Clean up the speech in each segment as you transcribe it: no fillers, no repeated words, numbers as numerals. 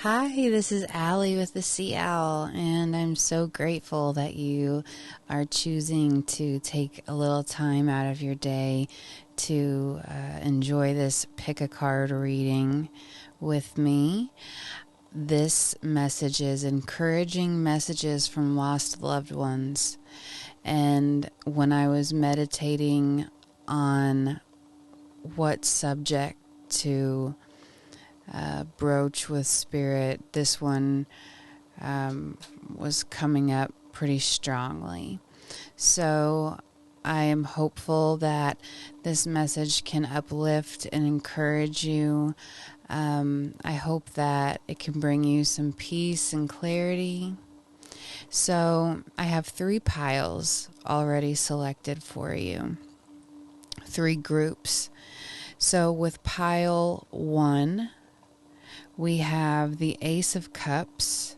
Hi, this is Allie with the Sea Owl, and I'm so grateful that you are choosing to take a little time out of your day to enjoy this pick a card reading with me. This message is encouraging messages from lost loved ones. And when I was meditating on what subject to broach with spirit, this one was coming up pretty strongly. So I am hopeful that this message can uplift and encourage you. I hope that it can bring you some peace and clarity. So I have 3 piles already selected for you, 3 groups. So with pile 1, we have the Ace of Cups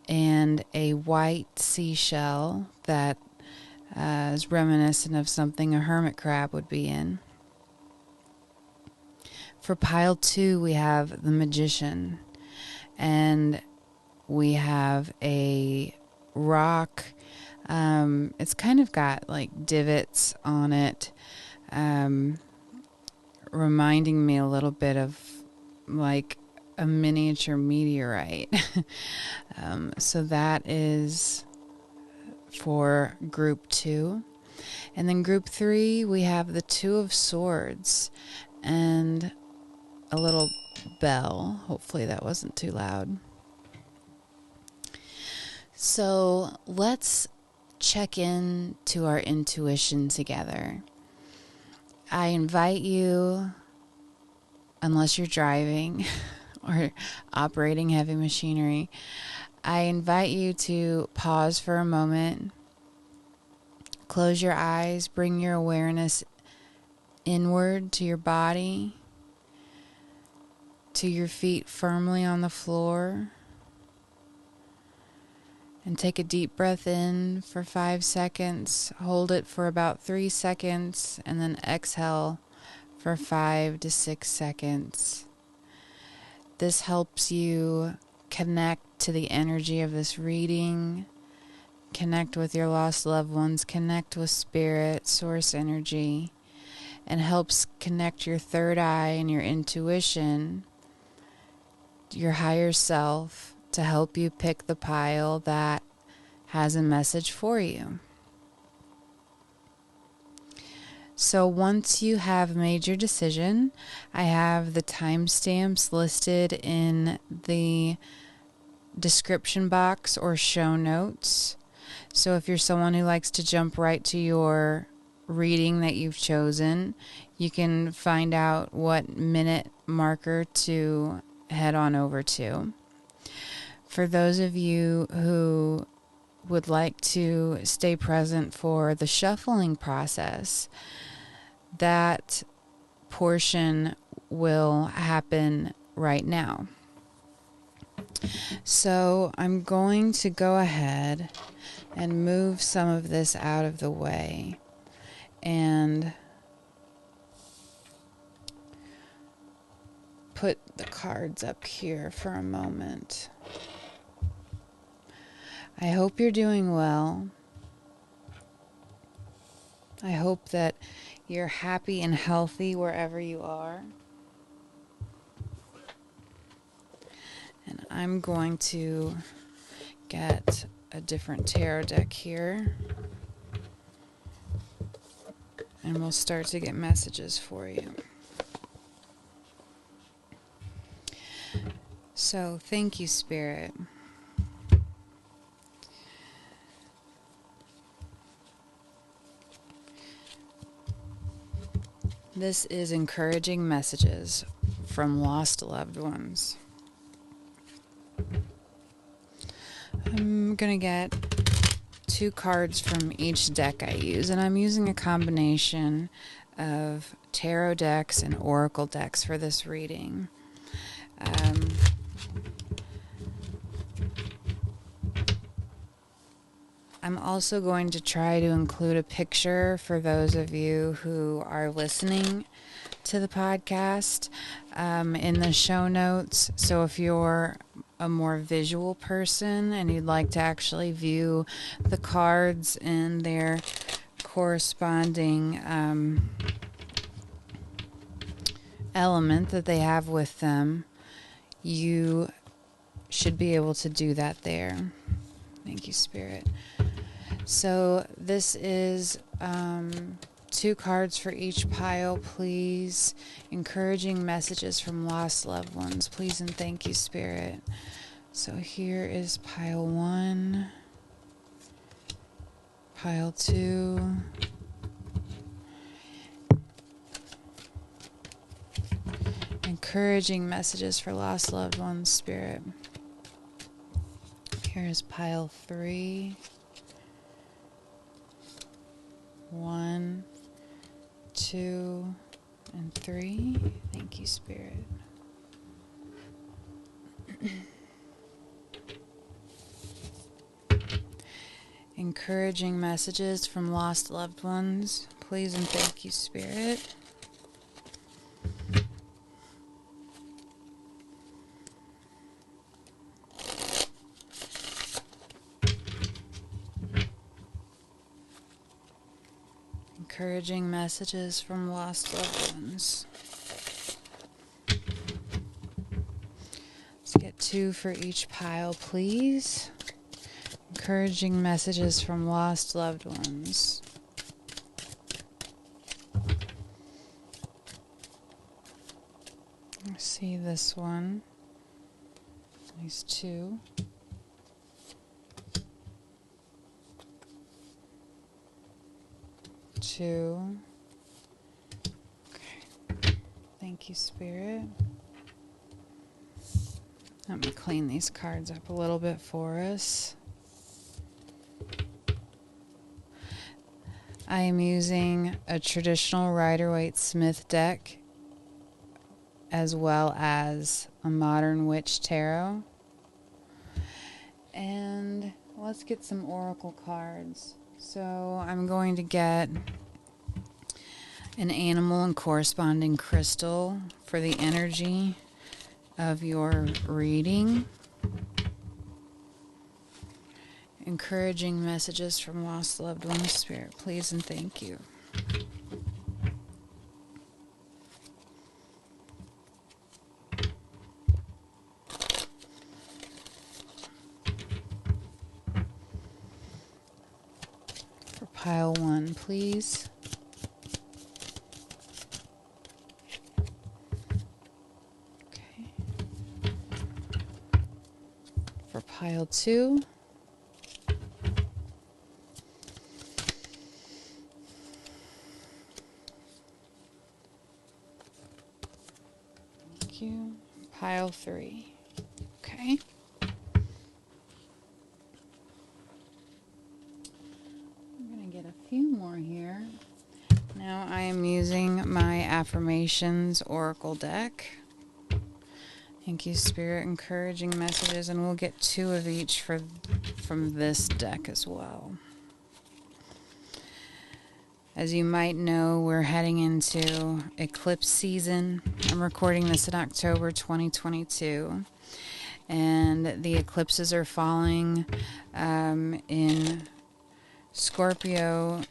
and a white seashell that is reminiscent of something a hermit crab would be in. For pile 2, we have the Magician, and we have a rock. It's kind of got like divots on it, reminding me a little bit of like a miniature meteorite. So that is for group 2. And then group 3, we have the 2 of Swords and a little bell. Hopefully that wasn't too loud. So let's check in to our intuition together. I invite you, unless you're driving or operating heavy machinery, I invite you to pause for a moment, close your eyes, bring your awareness inward to your body, to your feet firmly on the floor, and take a deep breath in for 5 seconds, hold it for about 3 seconds, and then exhale for 5 to 6 seconds. This helps you connect to the energy of this reading, connect with your lost loved ones, connect with spirit, source energy, and helps connect your third eye and your intuition, your higher self, to help you pick the pile that has a message for you. So once you have made your decision, I have the timestamps listed in the description box or show notes. So if you're someone who likes to jump right to your reading that you've chosen, you can find out what minute marker to head on over to. For those of you who would like to stay present for the shuffling process, that portion will happen right now. So I'm going to go ahead and move some of this out of the way and put the cards up here for a moment. I hope you're doing well. I hope that you're happy and healthy wherever you are. And I'm going to get a different tarot deck here, and we'll start to get messages for you. So thank you, Spirit. This is encouraging messages from lost loved ones. I'm going to get 2 cards from each deck I use, and I'm using a combination of tarot decks and oracle decks for this reading. I'm also going to try to include a picture for those of you who are listening to the podcast in the show notes. So if you're a more visual person and you'd like to actually view the cards and their corresponding element that they have with them, you should be able to do that there. Thank you, Spirit. So this is 2 cards for each pile, please. Encouraging messages from lost loved ones, please and thank you, Spirit. So here is pile 1, pile 2, encouraging messages for lost loved ones, Spirit. Here is pile 3, 1, 2, and 3. Thank you, Spirit. Encouraging messages from lost loved ones, please and thank you, Spirit. Encouraging messages from lost loved ones. Let's get 2 for each pile, please. Encouraging messages from lost loved ones. I see this one. These 2. Okay. Thank you, Spirit. Let me clean these cards up a little bit for us. I am using a traditional Rider-Waite-Smith deck as well as a modern witch tarot. And let's get some oracle cards. So I'm going to get an animal and corresponding crystal for the energy of your reading. Encouraging messages from lost loved ones, Spirit, please and thank you. For pile 1, please. For pile 2. Thank you. Pile 3. Okay. I'm going to get a few more here. Now I am using my affirmations oracle deck. Thank you, Spirit. Encouraging messages, and we'll get 2 of each from this deck as well. As you might know, we're heading into eclipse season. I'm recording this in October 2022, and the eclipses are falling in Scorpio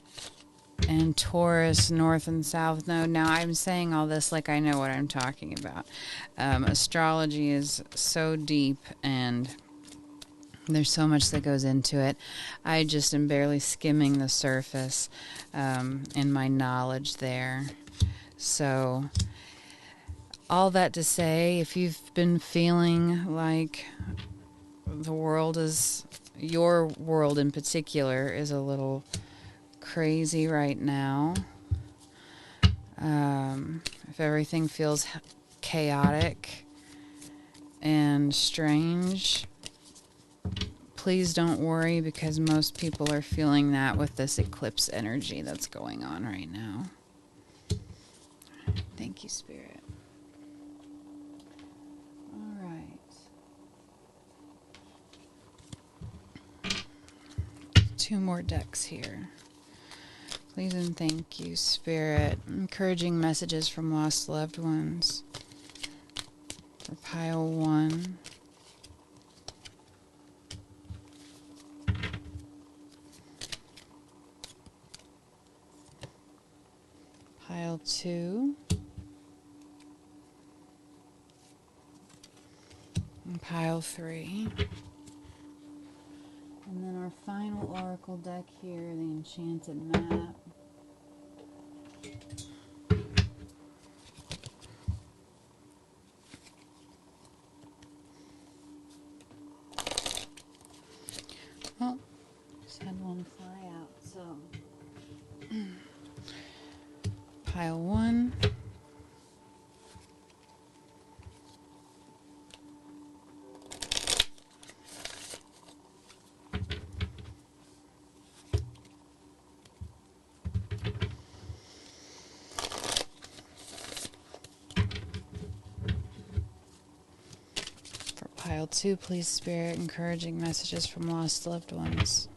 and Taurus, North and South Node. Now, I'm saying all this like I know what I'm talking about. Astrology is so deep, and there's so much that goes into it. I just am barely skimming the surface in my knowledge there. So, all that to say, if you've been feeling like the world is, your world in particular, is a little crazy right now, if everything feels chaotic and strange, please don't worry, because most people are feeling that with this eclipse energy that's going on right now. Thank you, Spirit. All right. 2 more decks here. Please and thank you, Spirit. Encouraging messages from lost loved ones. For pile 1. Pile 2. And pile 3. And then our final oracle deck here, the Enchanted Map. Oh, just had one fly out, so pile 1. Pile 2, please, Spirit, encouraging messages from lost loved ones.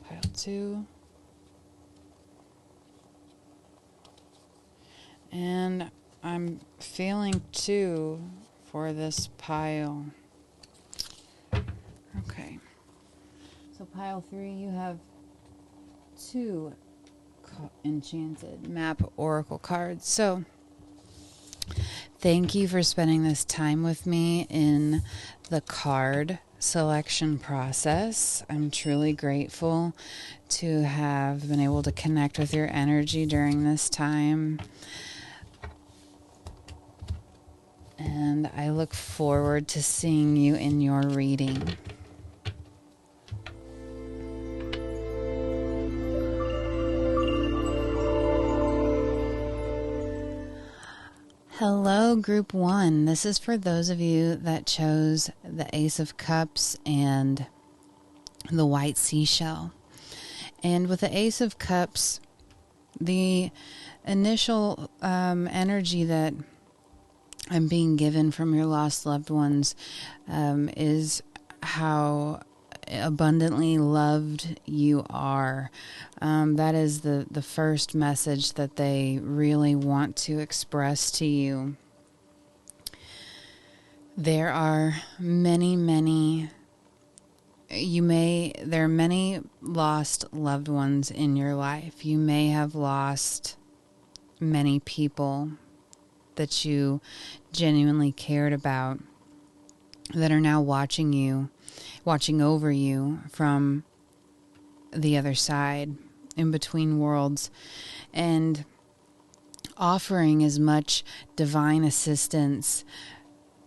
Pile 2. And I'm feeling 2 for this pile. Okay. So pile 3, you have 2 Enchanted Map Oracle cards. So thank you for spending this time with me in the card selection process. I'm truly grateful to have been able to connect with your energy during this time. And I look forward to seeing you in your reading. Hello, Group 1. This is for those of you that chose the Ace of Cups and the White Seashell. And with the Ace of Cups, the initial energy that I'm being given from your lost loved ones is how abundantly loved you are. That is the first message that they really want to express to you. There are many there are many lost loved ones in your life. You may have lost many people that you genuinely cared about that are now watching over you from the other side, in between worlds, and offering as much divine assistance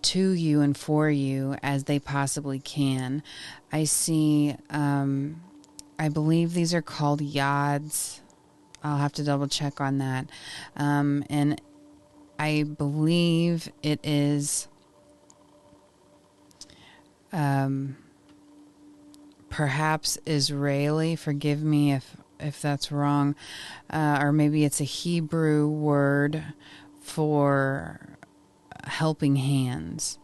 to you and for you as they possibly can. I see, I believe these are called yads. I'll have to double check on that. And I believe it is perhaps Israeli. Forgive me if that's wrong. Or maybe it's a Hebrew word for helping hands.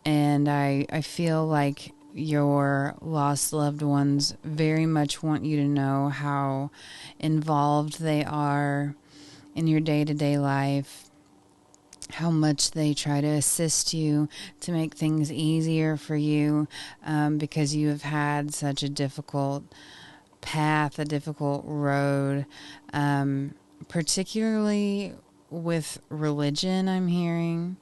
And I feel like your lost loved ones very much want you to know how involved they are in your day-to-day life, how much they try to assist you to make things easier for you, because you have had such a difficult path, a difficult road, particularly with religion, I'm hearing.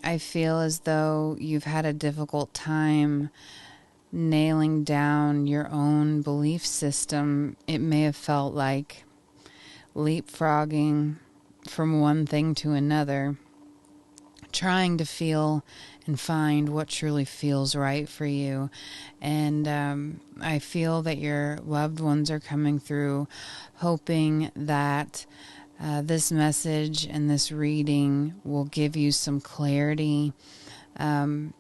I feel as though you've had a difficult time nailing down your own belief system. It may have felt like leapfrogging from one thing to another, trying to feel and find what truly feels right for you. And I feel that your loved ones are coming through, hoping that this message and this reading will give you some clarity on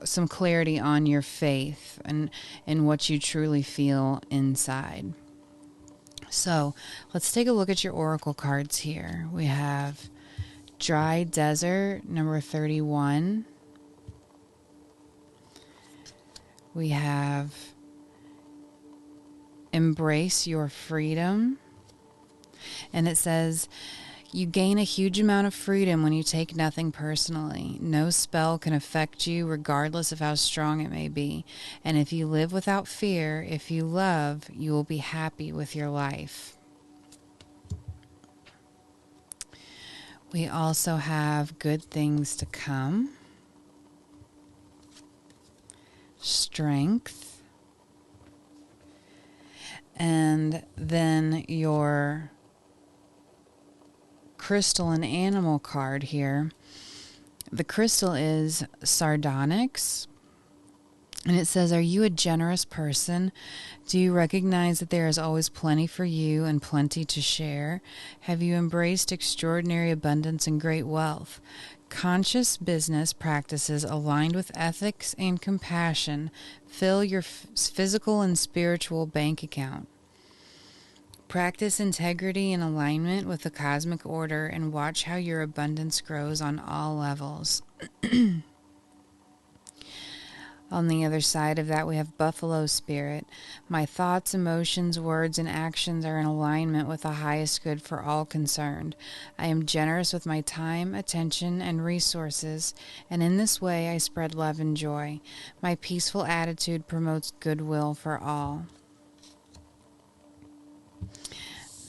some clarity on your faith and what you truly feel inside. So let's take a look at your oracle cards here. We have Dry Desert, number 31. We have embrace your freedom. And it says, you gain a huge amount of freedom when you take nothing personally. No spell can affect you regardless of how strong it may be. And if you live without fear, if you love, you will be happy with your life. We also have good things to come. Strength. And then your crystal and animal card here. The crystal is sardonyx, and it says, are you a generous person? Do you recognize that there is always plenty for you and plenty to share? Have you embraced extraordinary abundance and great wealth? Conscious business practices aligned with ethics and compassion fill your physical and spiritual bank account. Practice integrity and alignment with the cosmic order and watch how your abundance grows on all levels. On the other side of that, we have buffalo spirit. My thoughts, emotions, words, and actions are in alignment with the highest good for all concerned. I am generous with my time, attention, and resources, and in this way I spread love and joy. My peaceful attitude promotes goodwill for all.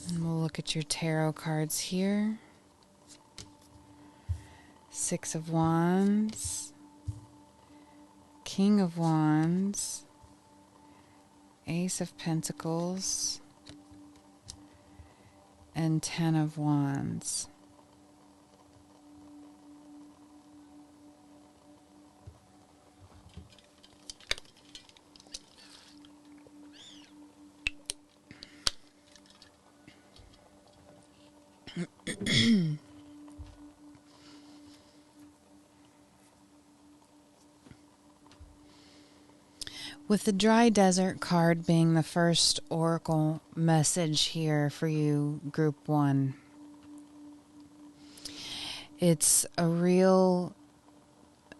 And we'll look at your tarot cards here. Six of Wands, King of Wands, Ace of Pentacles, and Ten of Wands. With the dry desert card being the first oracle message here for you, Group 1, it's a real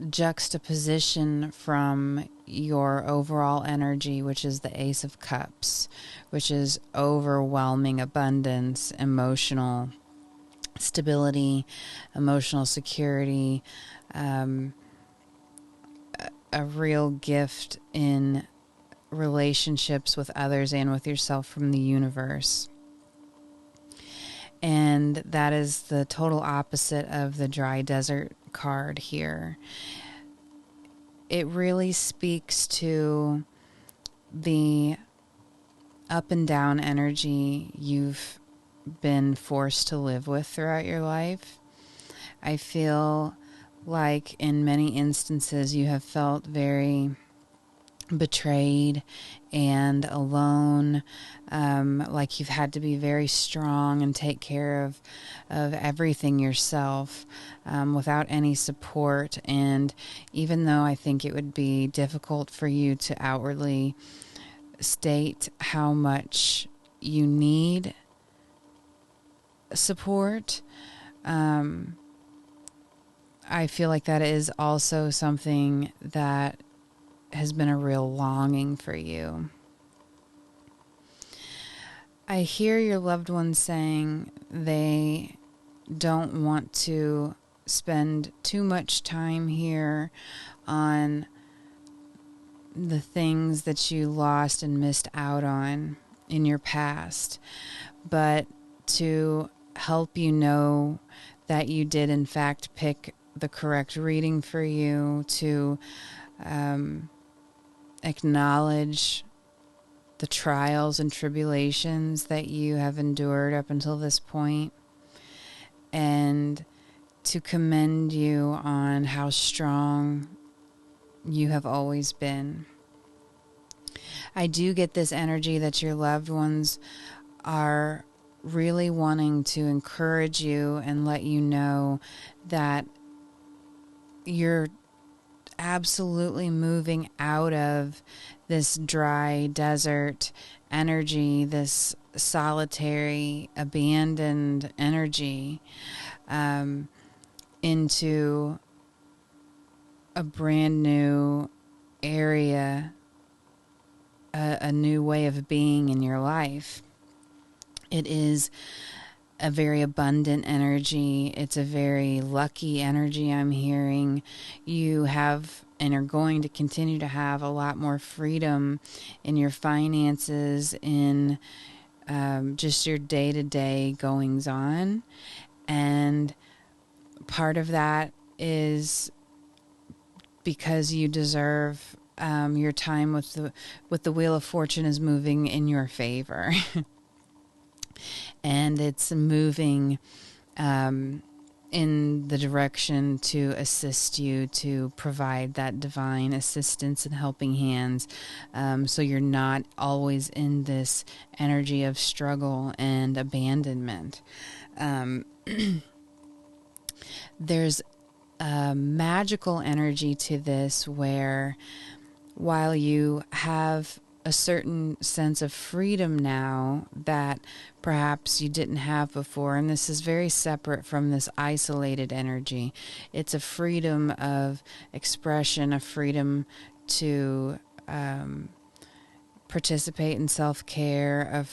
juxtaposition from your overall energy, which is the Ace of Cups, which is overwhelming abundance, emotional stability, emotional security, a real gift in relationships with others and with yourself from the universe. And that is the total opposite of the dry desert card here. It really speaks to the up and down energy you've been forced to live with throughout your life. I feel like in many instances you have felt very betrayed and alone, like you've had to be very strong and take care of everything yourself, without any support. And even though I think it would be difficult for you to outwardly state how much you need support, I feel like that is also something that has been a real longing for you. I hear your loved ones saying they don't want to spend too much time here on the things that you lost and missed out on in your past, but to help you know that you did in fact pick the correct reading for you, to acknowledge the trials and tribulations that you have endured up until this point, and to commend you on how strong you have always been. I do get this energy that your loved ones are really wanting to encourage you and let you know that you're absolutely moving out of this dry desert energy, this solitary, abandoned energy, into a brand new area a new way of being in your life. It is a very abundant energy. It's a very lucky energy I'm hearing. You have and are going to continue to have a lot more freedom in your finances, in just your day-to-day goings-on. And part of that is because you deserve your time with the Wheel of Fortune is moving in your favor. And it's moving in the direction to assist you, to provide that divine assistance and helping hands, so you're not always in this energy of struggle and abandonment. There's a magical energy to this where, while you have a certain sense of freedom now that perhaps you didn't have before, and this is very separate from this isolated energy. It's a freedom of expression, a freedom to participate in self-care,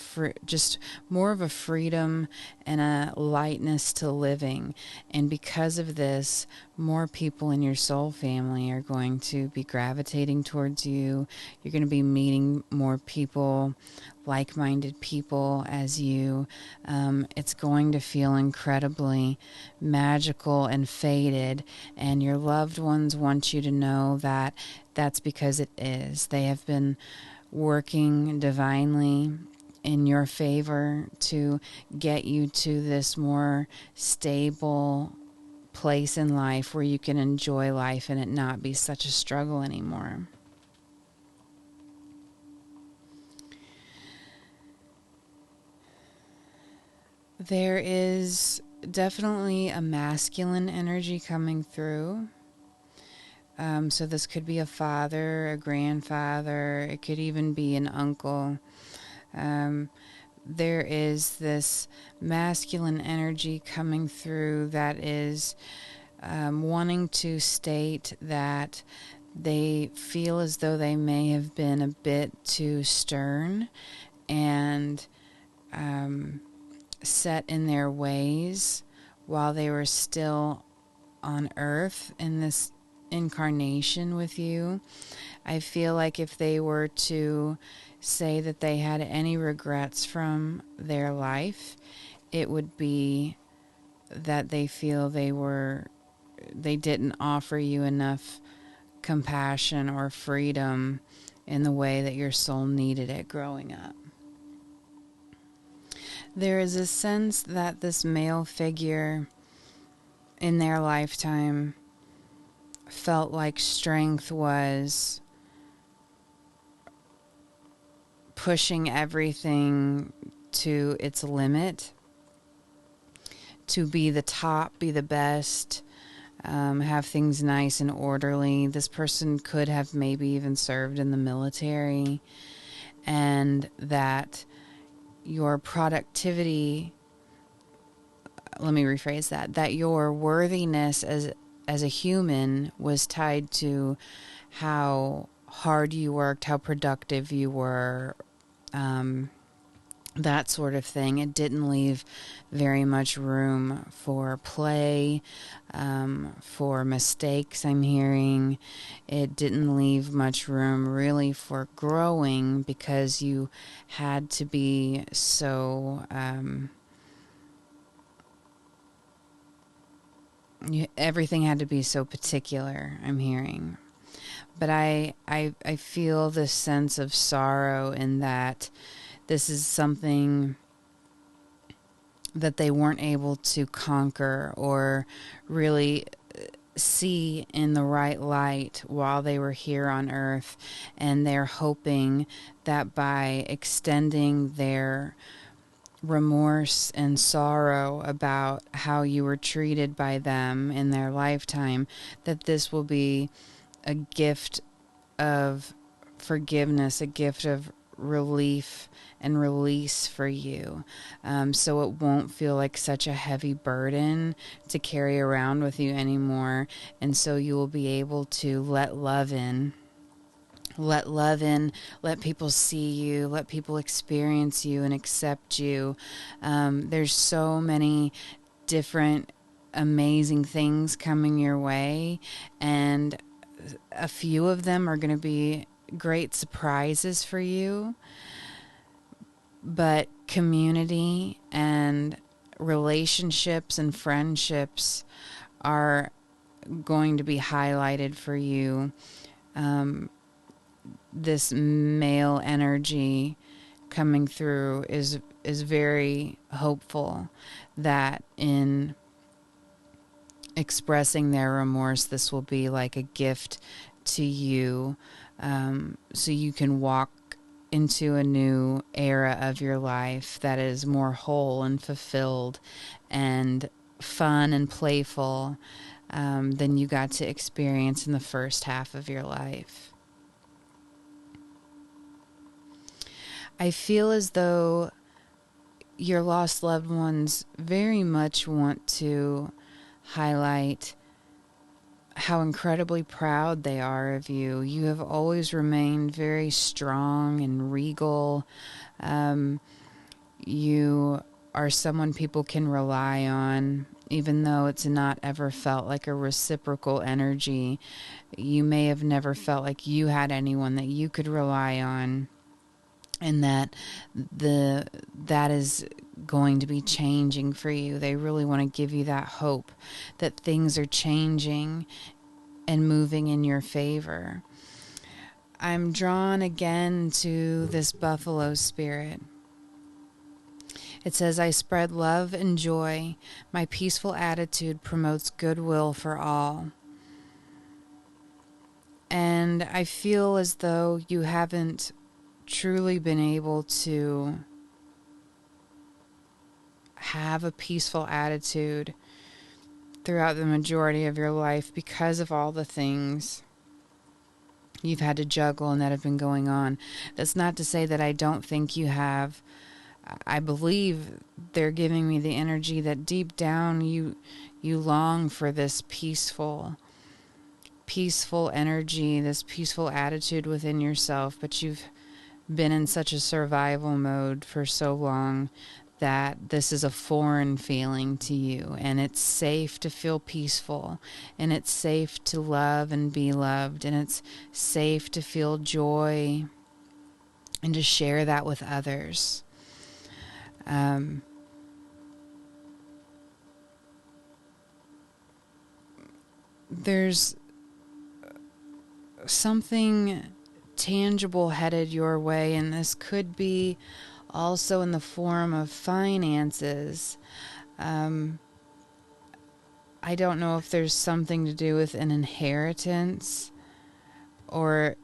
just more of a freedom and a lightness to living. And because of this, more people in your soul family are going to be gravitating towards you. You're going to be meeting more people, like-minded people as you. It's going to feel incredibly magical and fated, and your loved ones want you to know that that's because it is. They have been working divinely in your favor to get you to this more stable place in life where you can enjoy life and it not be such a struggle anymore. There is definitely a masculine energy coming through. So this could be a father, a grandfather, it could even be an uncle. There is this masculine energy coming through that is wanting to state that they feel as though they may have been a bit too stern and set in their ways while they were still on earth in this incarnation with you. I feel like if they were to say that they had any regrets from their life, it would be that they feel they didn't offer you enough compassion or freedom in the way that your soul needed it growing up. There is a sense that this male figure in their lifetime felt like strength was pushing everything to its limit, to be the top, be the best, have things nice and orderly. This person could have maybe even served in the military, and that your productivity, let me rephrase that your worthiness as a human was tied to how hard you worked, how productive you were, that sort of thing. It didn't leave very much room for play, for mistakes, I'm hearing. It didn't leave much room really for growing because you had to be so... everything had to be so particular, I'm hearing. But I feel this sense of sorrow in that this is something that they weren't able to conquer or really see in the right light while they were here on earth. And they're hoping that by extending their remorse and sorrow about how you were treated by them in their lifetime, that this will be a gift of forgiveness, a gift of relief and release for you. So it won't feel like such a heavy burden to carry around with you anymore. And so you will be able to let love in Let love in, let people see you, let people experience you and accept you. There's so many different amazing things coming your way, and a few of them are going to be great surprises for you. But community and relationships and friendships are going to be highlighted for you. This male energy coming through is very hopeful that in expressing their remorse, this will be like a gift to you, so you can walk into a new era of your life that is more whole and fulfilled and fun and playful than you got to experience in the first half of your life. I feel as though your lost loved ones very much want to highlight how incredibly proud they are of you. You have always remained very strong and regal. You are someone people can rely on, even though it's not ever felt like a reciprocal energy. You may have never felt like you had anyone that you could rely on, and that is going to be changing for you. They really want to give you that hope that things are changing and moving in your favor. I'm drawn again to this buffalo spirit. It says, I spread love and joy. My peaceful attitude promotes goodwill for all. And I feel as though you haven't truly been able to have a peaceful attitude throughout the majority of your life because of all the things you've had to juggle and that have been going on. That's not to say that I don't think you have. I believe they're giving me the energy that deep down you long for this peaceful energy, this peaceful attitude within yourself, but you've been in such a survival mode for so long that this is a foreign feeling to you, and it's safe to feel peaceful, and it's safe to love and be loved, and it's safe to feel joy and to share that with others. There's something tangible headed your way, and this could be also in the form of finances. I don't know if there's something to do with an inheritance or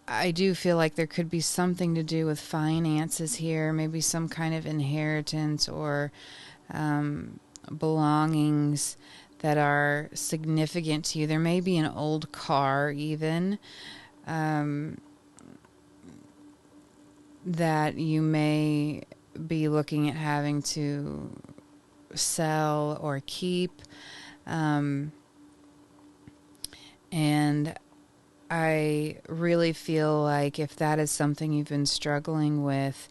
I do feel like there could be something to do with finances here, maybe some kind of inheritance or belongings that are significant to you. There may be an old car even that you may be looking at having to sell or keep. And I really feel like if that is something you've been struggling with,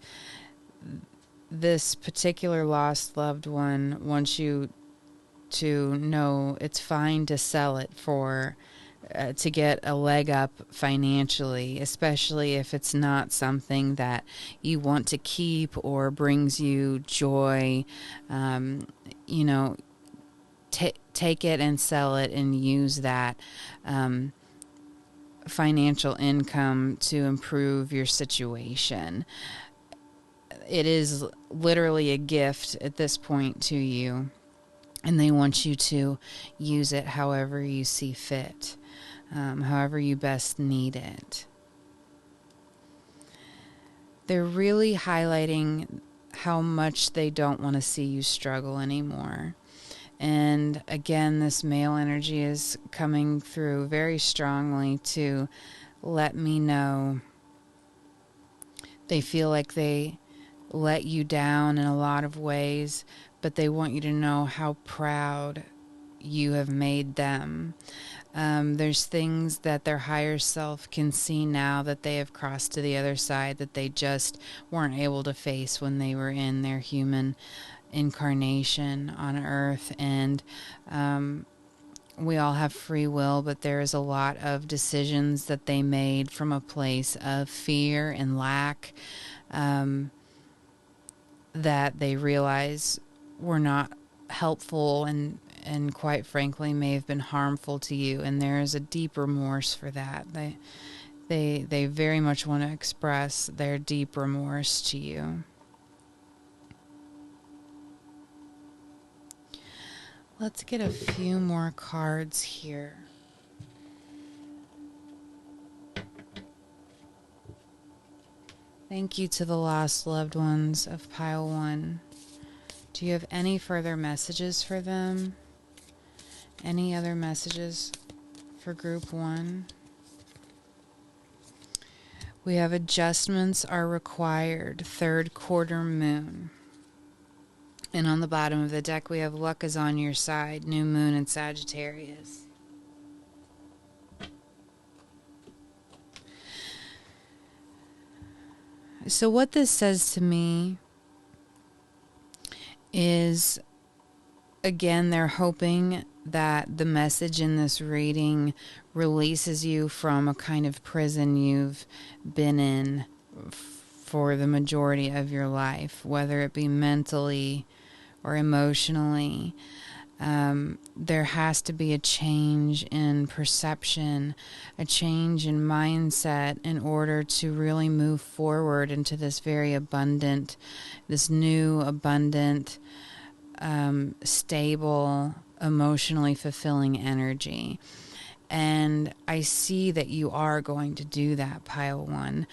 this particular lost loved one wants you to know it's fine to sell it for to get a leg up financially, especially if it's not something that you want to keep or brings you joy. Take it and sell it and use that financial income to improve your situation. It is literally a gift at this point to you, and they want you to use it however you see fit, however you best need it. They're really highlighting how much they don't want to see you struggle anymore. And again, this male energy is coming through very strongly to let me know they feel like they let you down in a lot of ways, but they want you to know how proud you have made them. There's things that their higher self can see now that they have crossed to the other side that they just weren't able to face when they were in their human incarnation on earth. And we all have free will, but there is a lot of decisions that they made from a place of fear and lack, that they realize were not helpful, and quite frankly may have been harmful to you. And there is a deep remorse for that. They very much want to express their deep remorse to you. Let's get a few more cards here. Thank you to the lost loved ones of Pile 1. Do you have any further messages for them? Any other messages for Group 1? We have adjustments are required, third quarter moon. And on the bottom of the deck, we have luck is on your side, new moon in Sagittarius. So what this says to me is, again, they're hoping that the message in this reading releases you from a kind of prison you've been in for the majority of your life, whether it be mentally or emotionally. There has to be a change in perception, a change in mindset in order to really move forward into this very abundant, this new abundant, stable, emotionally fulfilling energy. And I see that you are going to do that, Pile 1.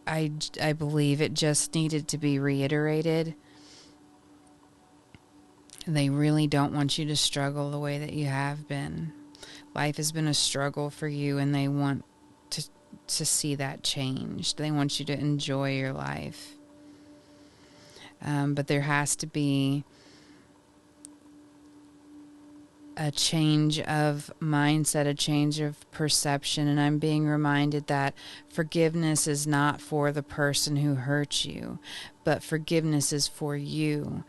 I believe it just needed to be reiterated. They really don't want you to struggle the way that you have been. Life has been a struggle for you, and they want to see that changed. They want you to enjoy your life. But there has to be a change of mindset, a change of perception. And I'm being reminded that forgiveness is not for the person who hurt you, but forgiveness is for you,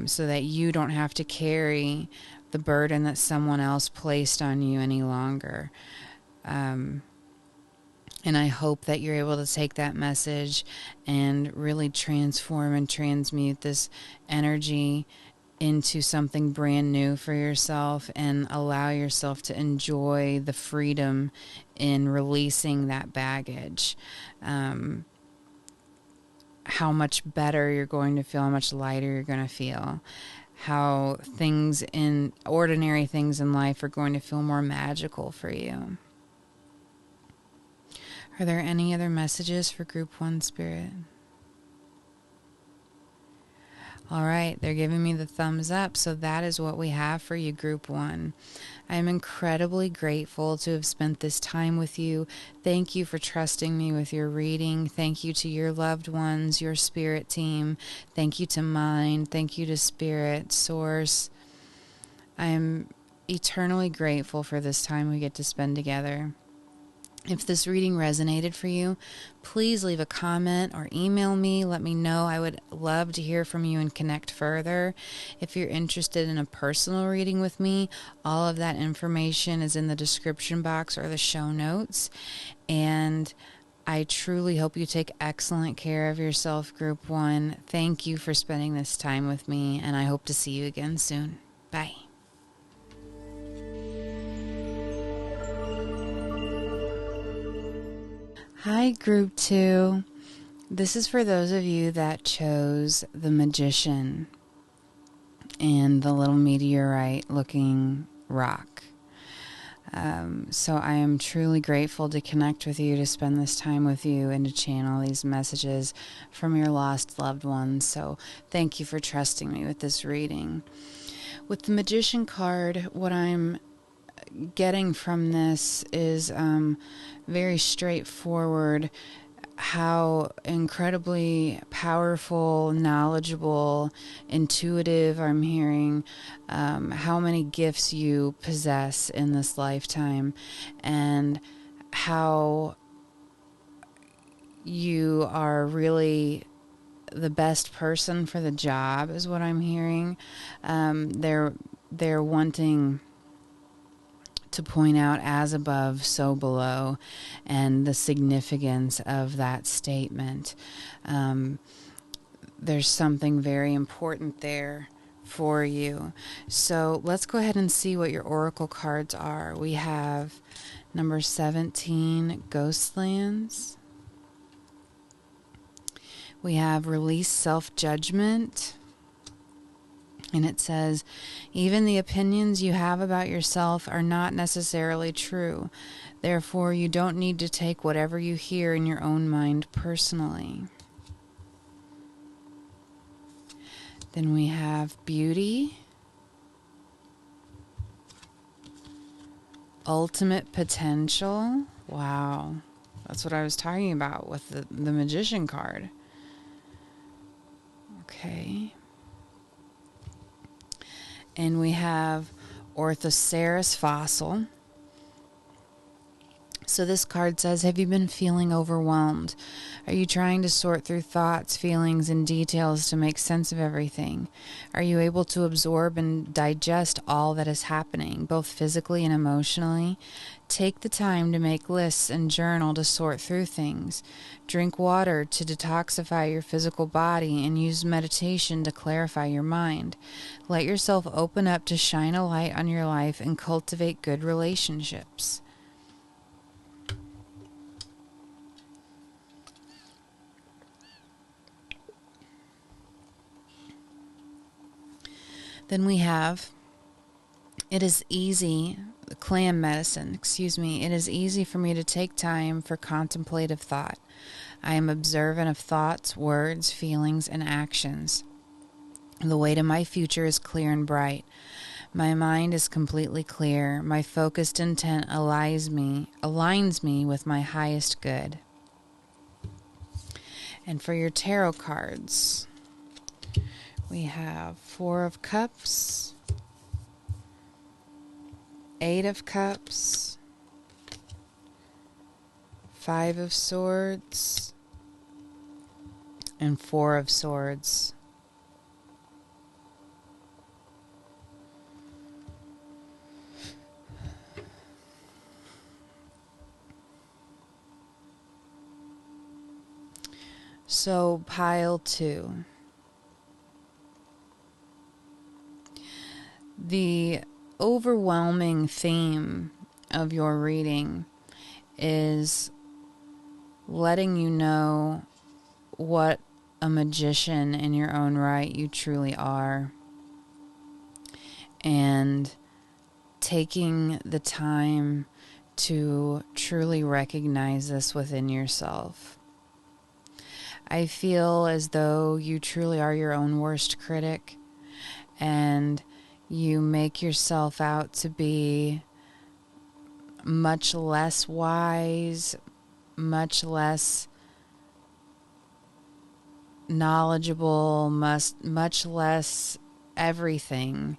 so that you don't have to carry the burden that someone else placed on you any longer. And I hope that you're able to take that message and really transform and transmute this energy into something brand new for yourself, and allow yourself to enjoy the freedom in releasing that baggage. How much better you're going to feel, how much lighter you're going to feel, how ordinary things in life are going to feel more magical for you. Are there any other messages for Group 1, Spirit? All right, they're giving me the thumbs up, so that is what we have for you, Group 1. I am incredibly grateful to have spent this time with you. Thank you for trusting me with your reading. Thank you to your loved ones, your spirit team. Thank you to mine. Thank you to Spirit, Source. I am eternally grateful for this time we get to spend together. If this reading resonated for you, please leave a comment or email me. Let me know. I would love to hear from you and connect further. If you're interested in a personal reading with me, all of that information is in the description box or the show notes. And I truly hope you take excellent care of yourself, Group 1. Thank you for spending this time with me, and I hope to see you again soon. Bye. Hi, Group 2. This is for those of you that chose the Magician and the little meteorite-looking rock. So I am truly grateful to connect with you, to spend this time with you, and to channel these messages from your lost loved ones. So thank you for trusting me with this reading. With the Magician card, what I'm getting from this is very straightforward. how incredibly powerful, knowledgeable, intuitive I'm hearing, how many gifts you possess in this lifetime, and how you are really the best person for the job is what I'm hearing. They're wanting to point out as above, so below, and the significance of that statement. There's something very important there for you. So let's go ahead and see what your oracle cards are. We have number 17, Ghostlands. We have Release Self-Judgment. And it says, even the opinions you have about yourself are not necessarily true. Therefore, you don't need to take whatever you hear in your own mind personally. Then we have Beauty. Ultimate Potential. Wow. That's what I was talking about with the Magician card. Okay. And we have Orthoceras Fossil. So this card says, have you been feeling overwhelmed? Are you trying to sort through thoughts, feelings, and details to make sense of everything? Are you able to absorb and digest all that is happening, both physically and emotionally? Take the time to make lists and journal to sort through things. Drink water to detoxify your physical body and use meditation to clarify your mind. Let yourself open up to shine a light on your life and cultivate good relationships. Then we have, it is easy, clam medicine, it is easy for me to take time for contemplative thought. I am observant of thoughts, words, feelings, and actions. The way to my future is clear and bright. My mind is completely clear. My focused intent aligns me with my highest good. And for your tarot cards, we have 4 of Cups, 8 of Cups, 5 of Swords, and 4 of Swords. So, pile 2. The overwhelming theme of your reading is letting you know what a magician in your own right you truly are, and taking the time to truly recognize this within yourself. I feel as though you truly are your own worst critic, and you make yourself out to be much less wise, much less knowledgeable, much less everything,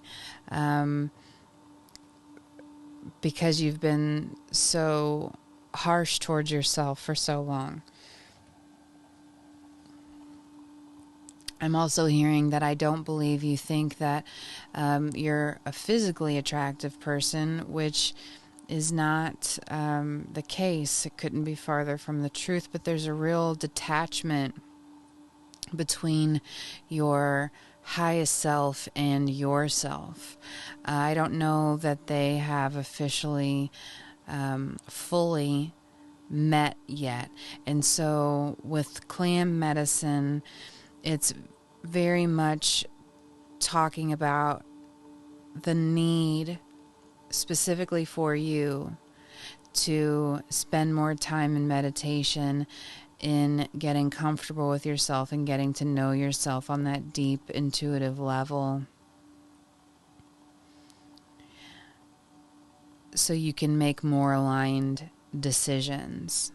because you've been so harsh towards yourself for so long. I'm also hearing that I don't believe you think that you're a physically attractive person, which is not the case. It couldn't be farther from the truth, but there's a real detachment between your highest self and yourself. I don't know that they have officially fully met yet. And so with clam medicine, it's very much talking about the need specifically for you to spend more time in meditation, in getting comfortable with yourself and getting to know yourself on that deep intuitive level, so you can make more aligned decisions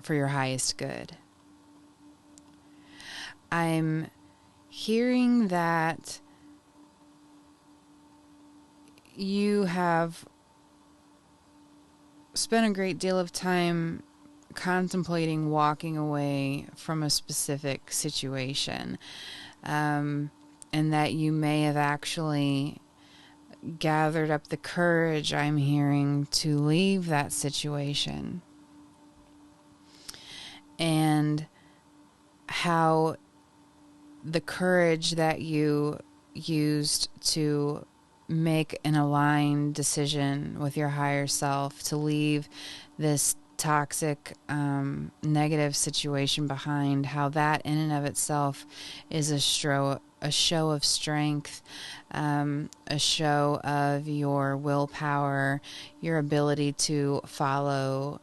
for your highest good. I'm hearing that you have spent a great deal of time contemplating walking away from a specific situation, and that you may have actually gathered up the courage, I'm hearing, to leave that situation. And how the courage that you used to make an aligned decision with your higher self to leave this toxic, negative situation behind, how that in and of itself is a show of strength, a show of your willpower, your ability to follow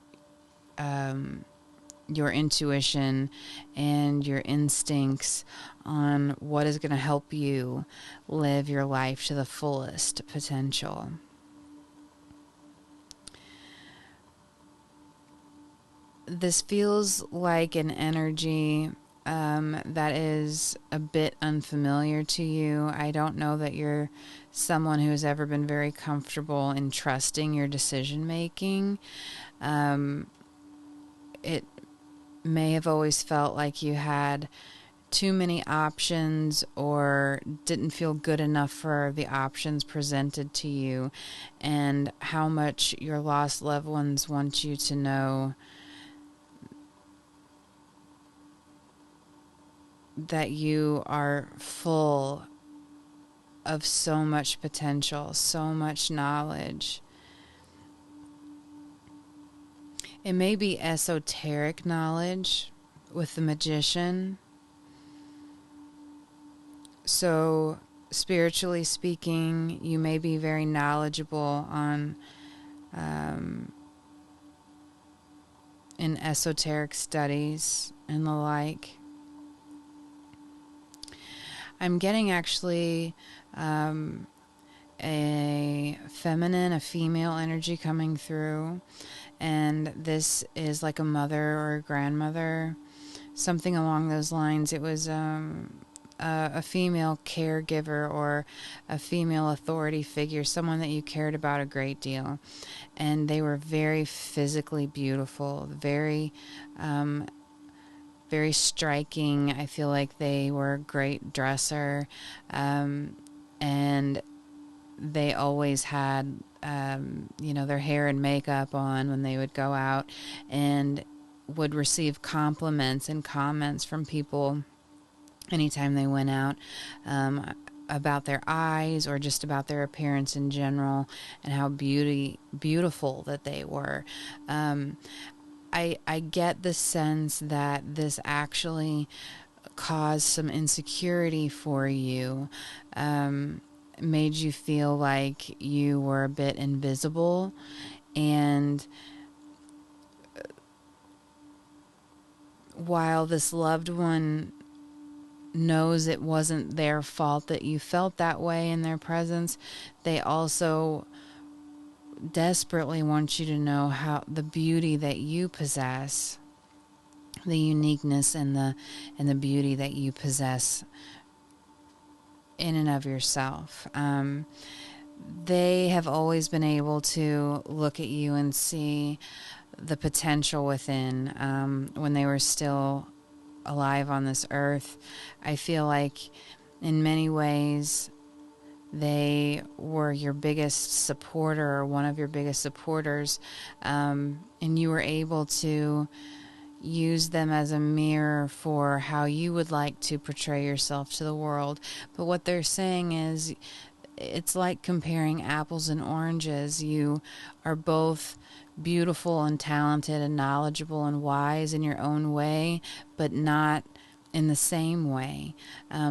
your intuition and your instincts on what is going to help you live your life to the fullest potential. This feels like an energy that is a bit unfamiliar to you. I don't know that you're someone who has ever been very comfortable in trusting your decision making. It may have always felt like you had too many options or didn't feel good enough for the options presented to you, and how much your lost loved ones want you to know that you are full of so much potential, so much knowledge. It may be esoteric knowledge with the magician. So, spiritually speaking, you may be very knowledgeable on in esoteric studies and the like. I'm getting actually a feminine, a female energy coming through, and this is like a mother or a grandmother, something along those lines. It was a female caregiver or a female authority figure, someone that you cared about a great deal. And they were very physically beautiful, very very striking. I feel like they were a great dresser, and they always had their hair and makeup on when they would go out, and would receive compliments and comments from people anytime they went out, about their eyes or just about their appearance in general, and how beautiful that they were. I get the sense that this actually caused some insecurity for you, made you feel like you were a bit invisible, and while this loved one knows it wasn't their fault that you felt that way in their presence, they also desperately want you to know how the beauty that you possess, the uniqueness and the beauty that you possess in and of yourself. They have always been able to look at you and see the potential within, when they were still alive on this earth. I feel like in many ways they were your biggest supporter, or one of your biggest supporters, and you were able to use them as a mirror for how you would like to portray yourself to the world. But what they're saying is, it's like comparing apples and oranges. You are both beautiful and talented and knowledgeable and wise in your own way, but not in the same way.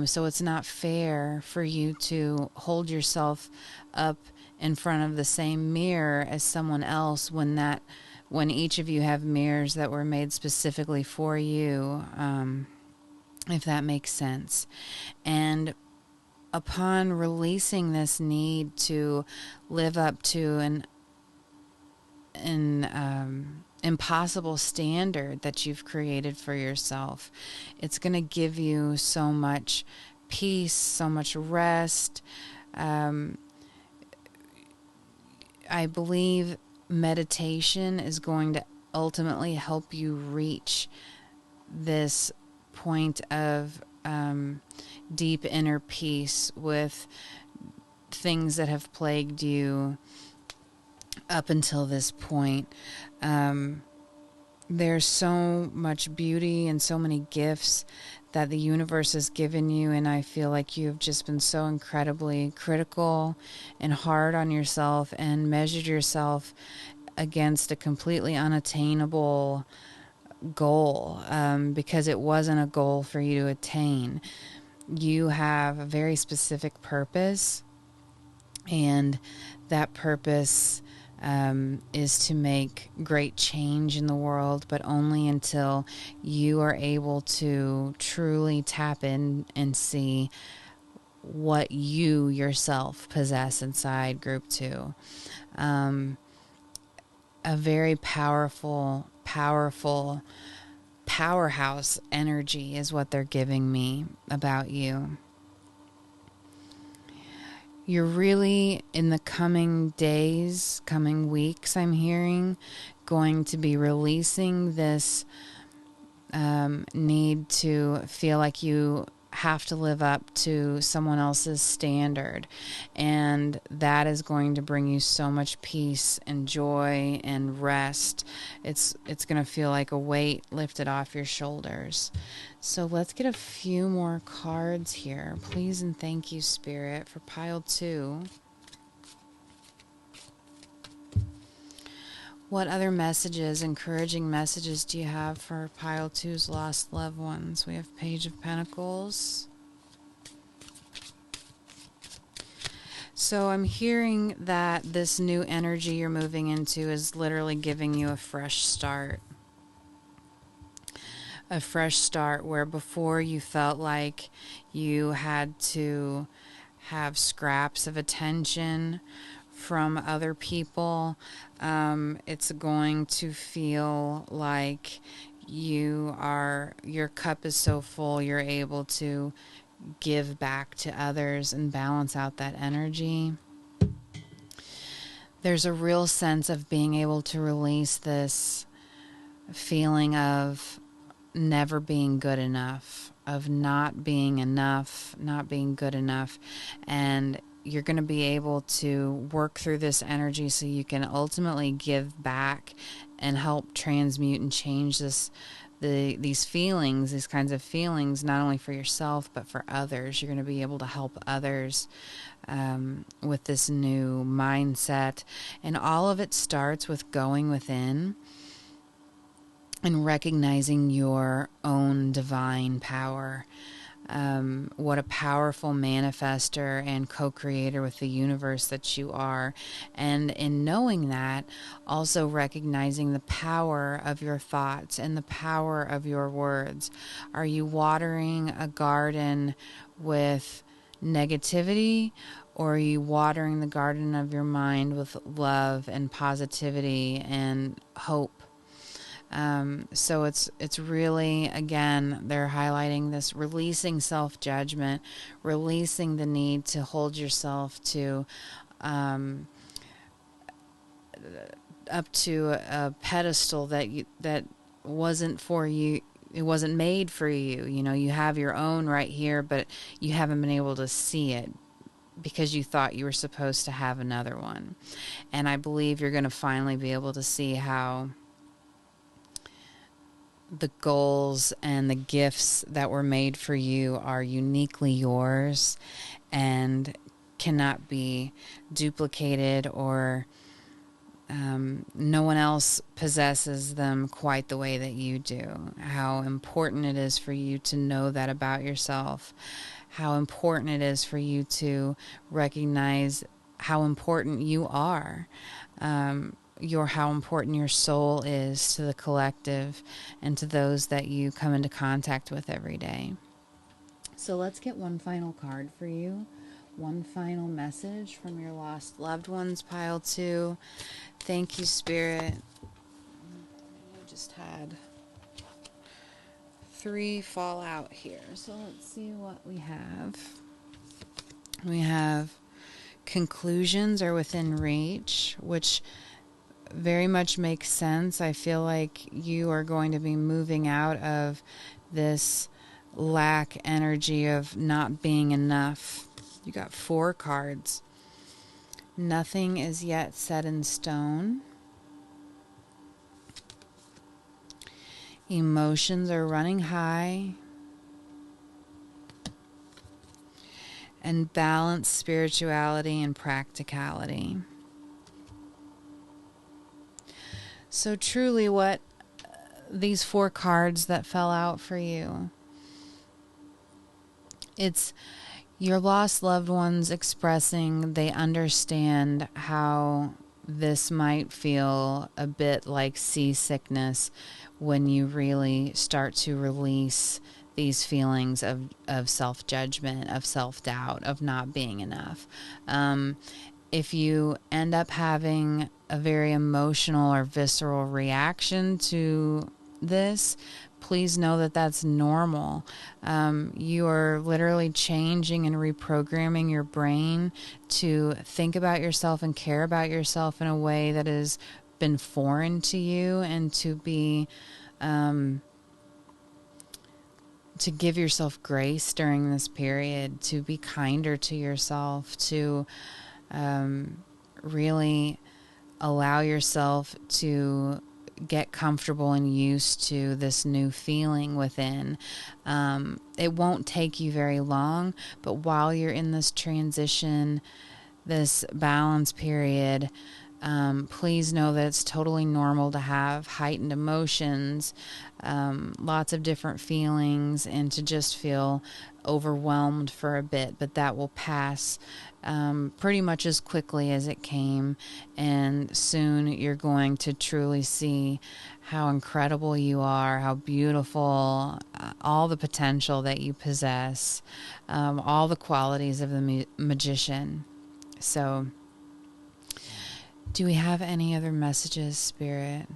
So it's not fair for you to hold yourself up in front of the same mirror as someone else when each of you have mirrors that were made specifically for you, if that makes sense. And upon releasing this need to live up to an impossible standard that you've created for yourself. It's going to give you so much peace, so much rest. I believe meditation is going to ultimately help you reach this point of deep inner peace with things that have plagued you up until this point. There's so much beauty and so many gifts that the universe has given you, and I feel like you've just been so incredibly critical and hard on yourself and measured yourself against a completely unattainable goal, because it wasn't a goal for you to attain. You have a very specific purpose, and that purpose is to make great change in the world, but only until you are able to truly tap in and see what you yourself possess inside Group 2. A very powerful powerhouse energy is what they're giving me about you. You're really, in the coming days, coming weeks, I'm hearing, going to be releasing this need to feel like you have to live up to someone else's standard. And that is going to bring you so much peace and joy and rest. It's going to feel like a weight lifted off your shoulders. So let's get a few more cards here. Please and thank you, Spirit, for pile 2. What other messages, encouraging messages, do you have for pile 2's lost loved ones? We have Page of Pentacles. So I'm hearing that this new energy you're moving into is literally giving you a fresh start. A fresh start where before you felt like you had to have scraps of attention from other people. It's going to feel like your cup is so full, you're able to give back to others and balance out that energy. There's a real sense of being able to release this feeling of never being good enough, of not being enough, not being good enough. And you're going to be able to work through this energy so you can ultimately give back and help transmute and change these feelings, these kinds of feelings, not only for yourself, but for others. You're going to be able to help others with this new mindset. And all of it starts with going within and recognizing your own divine power. What a powerful manifester and co-creator with the universe that you are. And in knowing that, also recognizing the power of your thoughts and the power of your words. Are you watering a garden with negativity, or are you watering the garden of your mind with love and positivity and hope? So it's really, again, they're highlighting this releasing self-judgment, releasing the need to hold yourself to up to a pedestal that wasn't for you. It wasn't made for you. You know, you have your own right here, but you haven't been able to see it because you thought you were supposed to have another one. And I believe you're going to finally be able to see how the goals and the gifts that were made for you are uniquely yours and cannot be duplicated, or no one else possesses them quite the way that you do. How important it is for you to know that about yourself. How important it is for you to recognize how important you are. How important your soul is to the collective and to those that you come into contact with every day. So let's get one final card for you. One final message from your lost loved ones, pile 2. Thank you, Spirit. just had 3 fall out here. So let's see what we have. We have conclusions are within reach, which very much makes sense. I feel like you are going to be moving out of this lack energy of not being enough. You got 4 cards. Nothing is yet set in stone. Emotions are running high. And balance spirituality and practicality. So truly what these 4 cards that fell out for you, it's your lost loved ones expressing they understand how this might feel a bit like seasickness when you really start to release these feelings of self-judgment, of self-doubt, of not being enough. If you end up having a very emotional or visceral reaction to this, please know that that's normal. You are literally changing and reprogramming your brain to think about yourself and care about yourself in a way that has been foreign to you, and to be to give yourself grace during this period, to be kinder to yourself, to really allow yourself to get comfortable and used to this new feeling within. It won't take you very long, but while you're in this transition, this balance period, please know that it's totally normal to have heightened emotions, lots of different feelings, and to just feel overwhelmed for a bit, but that will pass pretty much as quickly as it came, and soon you're going to truly see how incredible you are, how beautiful, all the potential that you possess, all the qualities of the magician. So, do we have any other messages, Spirit?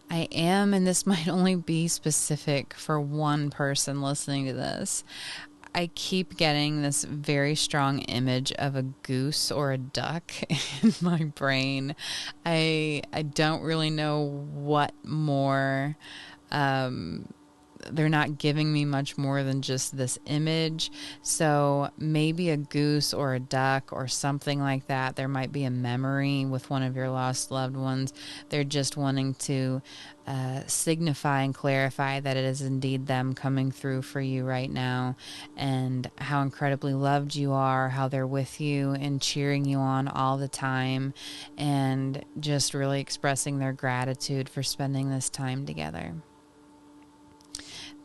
I am, and this might only be specific for one person listening to this, I keep getting this very strong image of a goose or a duck in my brain. I don't really know what more. They're not giving me much more than just this image. So maybe a goose or a duck or something like that. There might be a memory with one of your lost loved ones. They're just wanting to signify and clarify that it is indeed them coming through for you right now, and how incredibly loved you are, how they're with you and cheering you on all the time, and just really expressing their gratitude for spending this time together.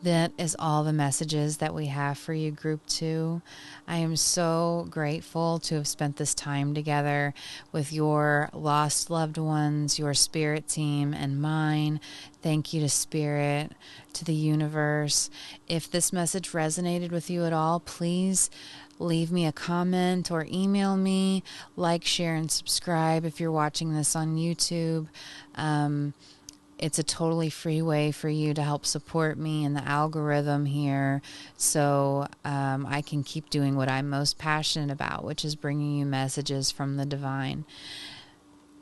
That is all the messages that we have for you, Group 2. I am so grateful to have spent this time together with your lost loved ones, your spirit team, and mine. Thank you to Spirit, to the universe. If this message resonated with you at all, please leave me a comment or email me. Like, share, and subscribe if you're watching this on YouTube. It's a totally free way for you to help support me and the algorithm here, so I can keep doing what I'm most passionate about, which is bringing you messages from the divine.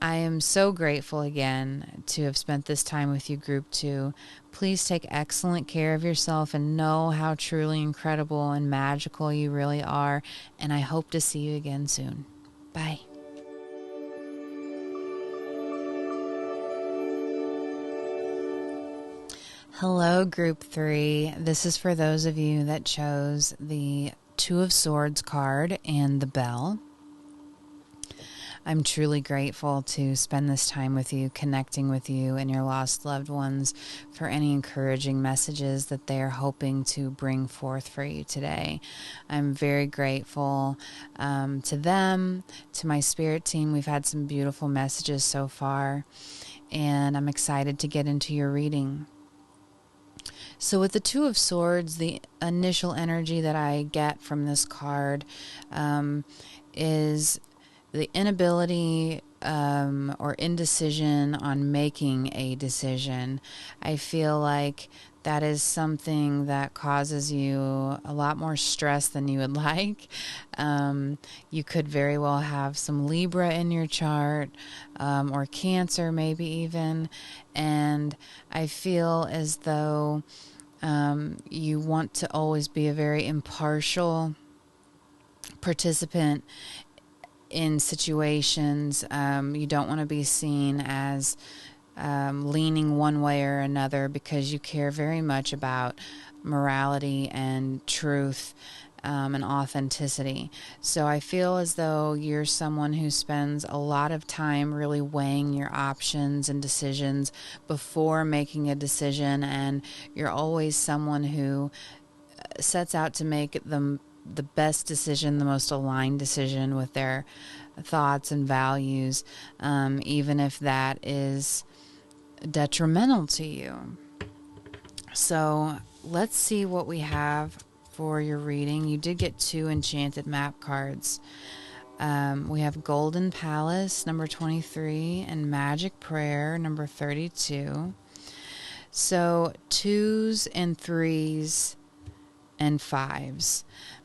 I am so grateful again to have spent this time with you, Group 2. Please take excellent care of yourself and know how truly incredible and magical you really are, and I hope to see you again soon. Bye. Hello, Group 3. This is for those of you that chose the Two of Swords card and the Bell. I'm truly grateful to spend this time with you, connecting with you and your lost loved ones for any encouraging messages that they are hoping to bring forth for you today. I'm very grateful to them, to my spirit team. We've had some beautiful messages so far, and I'm excited to get into your reading. So with the Two of Swords, the initial energy that I get from this card is the inability or indecision on making a decision. I feel like that is something that causes you a lot more stress than you would like. You could very well have some Libra in your chart, or Cancer maybe even. And I feel as though you want to always be a very impartial participant in situations. You don't want to be seen as leaning one way or another, because you care very much about morality and truth, and authenticity. So I feel as though you're someone who spends a lot of time really weighing your options and decisions before making a decision, and you're always someone who sets out to make the best decision, the most aligned decision with their thoughts and values, even if that is detrimental to you. So let's see what we have for your reading. You did get 2 enchanted map cards. We have Golden Palace, number 23, and Magic Prayer, number 32. So 2s and 3s and 5s.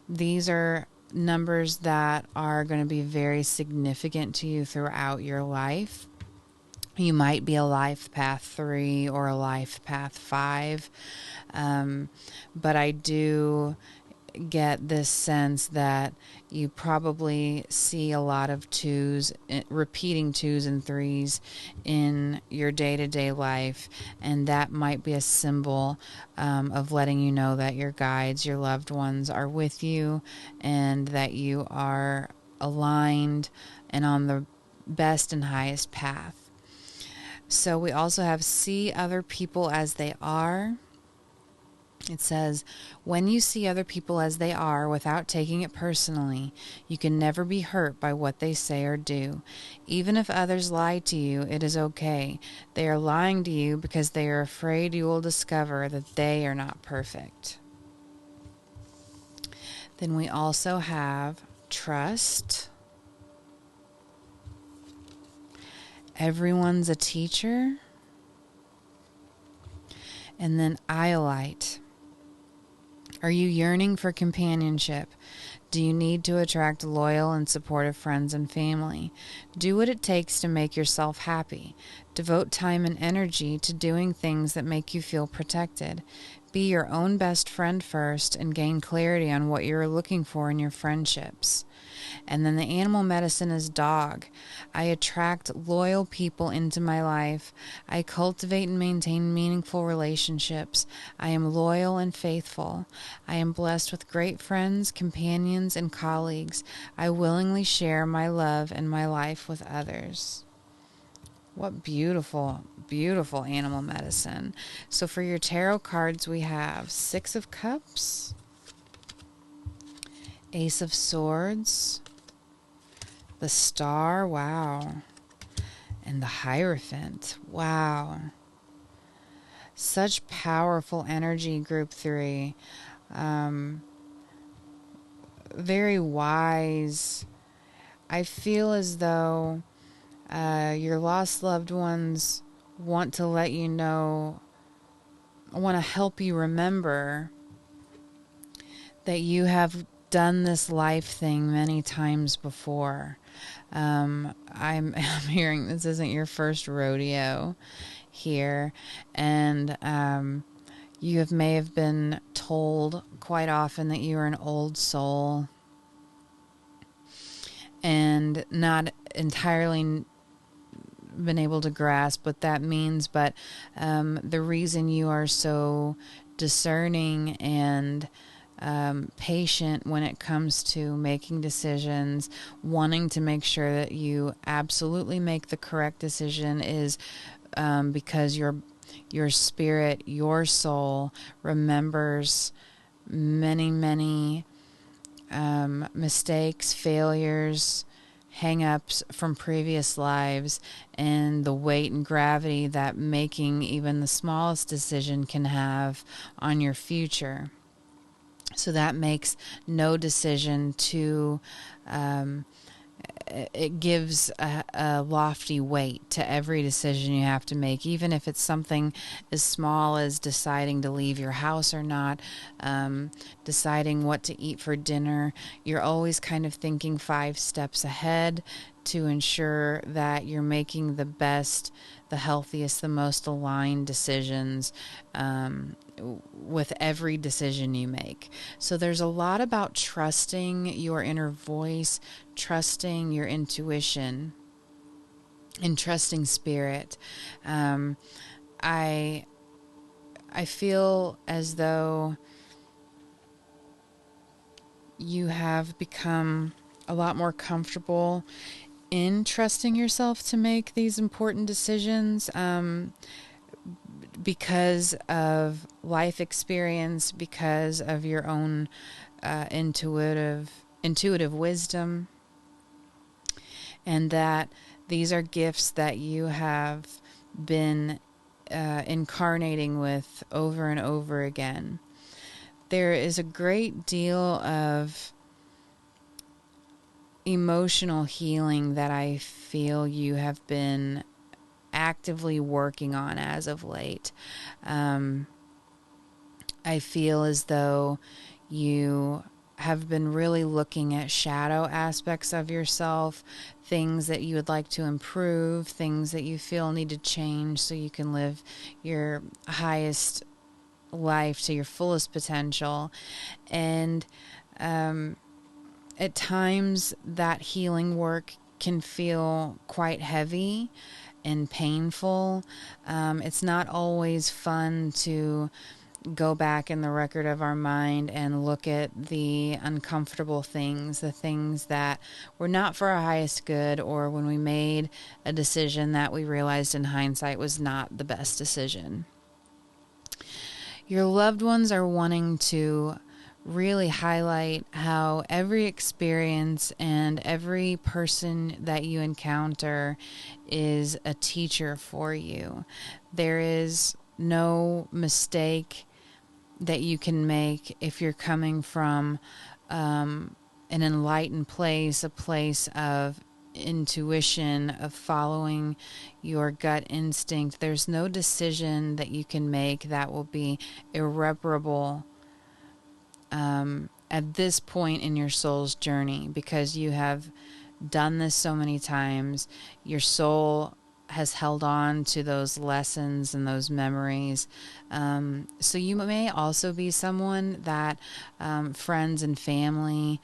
These are numbers that are going to be very significant to you throughout your life. You might be a life path 3 or a life path 5. But I do get this sense that you probably see a lot of 2s, repeating 2s and 3s in your day-to-day life, and that might be a symbol of letting you know that your guides, your loved ones, are with you, and that you are aligned and on the best and highest path. So we also have see other people as they are. It says, when you see other people as they are without taking it personally, you can never be hurt by what they say or do. Even if others lie to you, it is okay. They are lying to you because they are afraid you will discover that they are not perfect. Then we also have trust. Everyone's a teacher. And then Iolite. Are you yearning for companionship? Do you need to attract loyal and supportive friends and family? Do what it takes to make yourself happy. Devote time and energy to doing things that make you feel protected. Be your own best friend first and gain clarity on what you're looking for in your friendships. And then the animal medicine is dog. I attract loyal people into my life. I cultivate and maintain meaningful relationships. I am loyal and faithful. I am blessed with great friends, companions, and colleagues. I willingly share my love and my life with others. What beautiful, beautiful animal medicine. So for your tarot cards, we have 6 of Cups, Ace of Swords, the Star, wow, and the Hierophant, wow. Such powerful energy, Group 3. Very wise. I feel as though your lost loved ones want to let you know, want to help you remember that you have done this life thing many times before. I'm hearing this isn't your first rodeo here, and you may have been told quite often that you are an old soul and not entirely been able to grasp what that means, but the reason you are so discerning and patient when it comes to making decisions, wanting to make sure that you absolutely make the correct decision, is because your spirit, your soul remembers many, many mistakes, failures, hang-ups from previous lives, and the weight and gravity that making even the smallest decision can have on your future. So that makes no decision too it gives a lofty weight to every decision you have to make, even if it's something as small as deciding to leave your house or not, deciding what to eat for dinner. You're always kind of thinking 5 steps ahead to ensure that you're making the best, the healthiest, the most aligned decisions with every decision you make. So there's a lot about trusting your inner voice, trusting your intuition, and trusting spirit. Um, I I feel as though you have become a lot more comfortable in trusting yourself to make these important decisions, because of life experience, because of your own intuitive wisdom, and that these are gifts that you have been incarnating with over and over again. There is a great deal of emotional healing that I feel you have been actively working on as of late. I feel as though you have been really looking at shadow aspects of yourself, things that you would like to improve, things that you feel need to change so you can live your highest life to your fullest potential. And at times that healing work can feel quite heavy and painful. It's not always fun to go back in the record of our mind and look at the uncomfortable things, the things that were not for our highest good, or when we made a decision that we realized in hindsight was not the best decision. Your loved ones are wanting to really highlight how every experience and every person that you encounter is a teacher for you. There is no mistake that you can make if you're coming from an enlightened place, a place of intuition, of following your gut instinct. There's no decision that you can make that will be irreparable at this point in your soul's journey, because you have done this so many times. Your soul has held on to those lessons and those memories. So you may also be someone that friends and family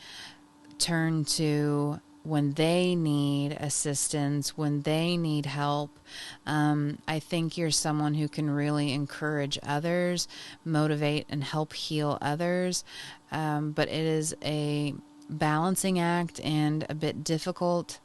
turn to when they need assistance, when they need help. I think you're someone who can really encourage others, motivate and help heal others. But it is a balancing act and a bit difficult,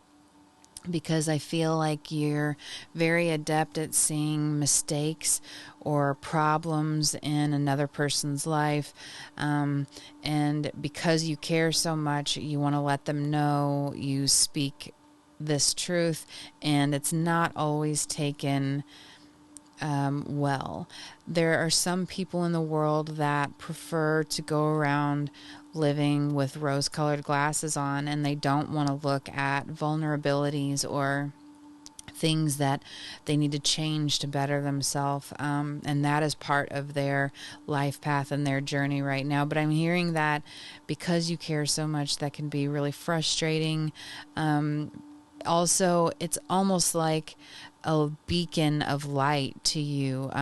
because I feel like you're very adept at seeing mistakes or problems in another person's life. And because you care so much, you want to let them know you speak this truth, and it's not always taken well. There are some people in the world that prefer to go around living with rose-colored glasses on, and they don't want to look at vulnerabilities or things that they need to change to better themselves. And that is part of their life path and their journey right now. But I'm hearing that because you care so much, that can be really frustrating. Also, it's almost like a beacon of light to you,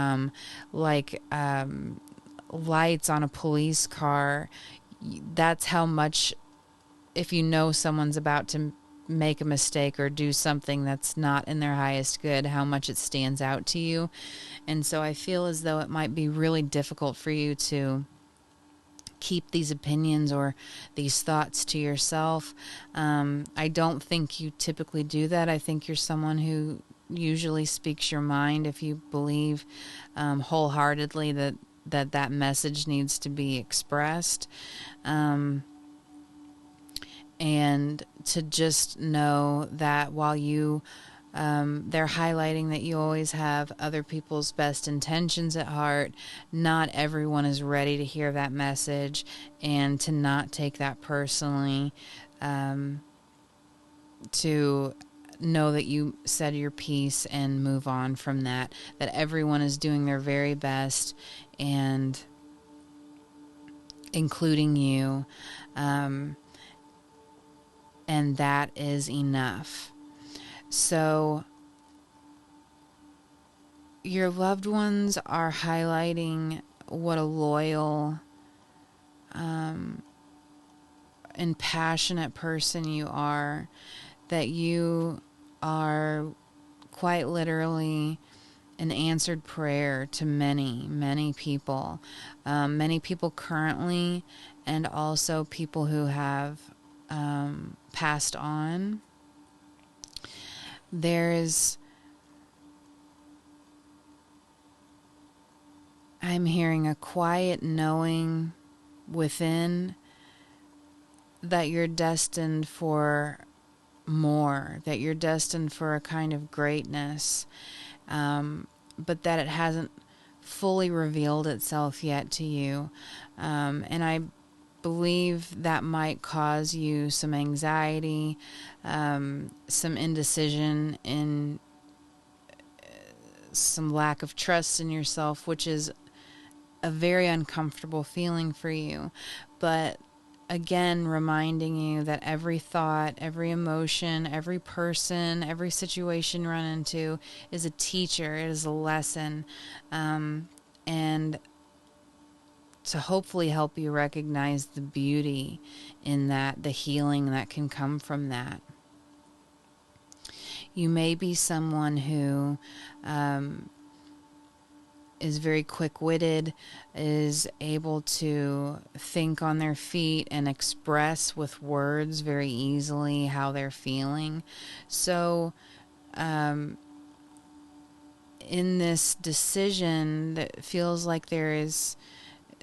like lights on a police car. That's how much, if you know someone's about to make a mistake or do something that's not in their highest good, how much it stands out to you. And so I feel as though it might be really difficult for you to keep these opinions or these thoughts to yourself. I don't think you typically do that. I think you're someone who usually speaks your mind if you believe wholeheartedly that message needs to be expressed. And to just know that while you they're highlighting that you always have other people's best intentions at heart, not everyone is ready to hear that message, and to not take that personally. to know that you said your piece and move on from that, that everyone is doing their very best, and including you, and that is enough. So your loved ones are highlighting what a loyal and passionate person you are, that you are quite literally an answered prayer to many, many people. Many people currently, and also people who have passed on. I'm hearing a quiet knowing within that you're destined for more, that you're destined for a kind of greatness, but that it hasn't fully revealed itself yet to you. And I believe that might cause you some anxiety, some indecision, and some lack of trust in yourself, which is a very uncomfortable feeling for you. But again, reminding you that every thought, every emotion, every person, every situation you run into is a teacher, it is a lesson, and to hopefully help you recognize the beauty in that, the healing that can come from that. You may be someone who is very quick-witted, is able to think on their feet and express with words very easily how they're feeling. So in this decision, that feels like there is